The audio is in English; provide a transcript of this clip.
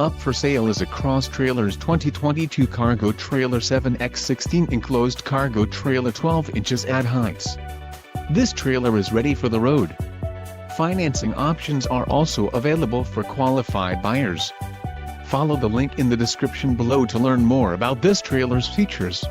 Up for sale is a Cross Trailers 2022 Cargo Trailer 7x16 enclosed cargo trailer 12 inches at heights. This trailer is ready for the road. Financing options are also available for qualified buyers. Follow the link in the description below to learn more about this trailer's features.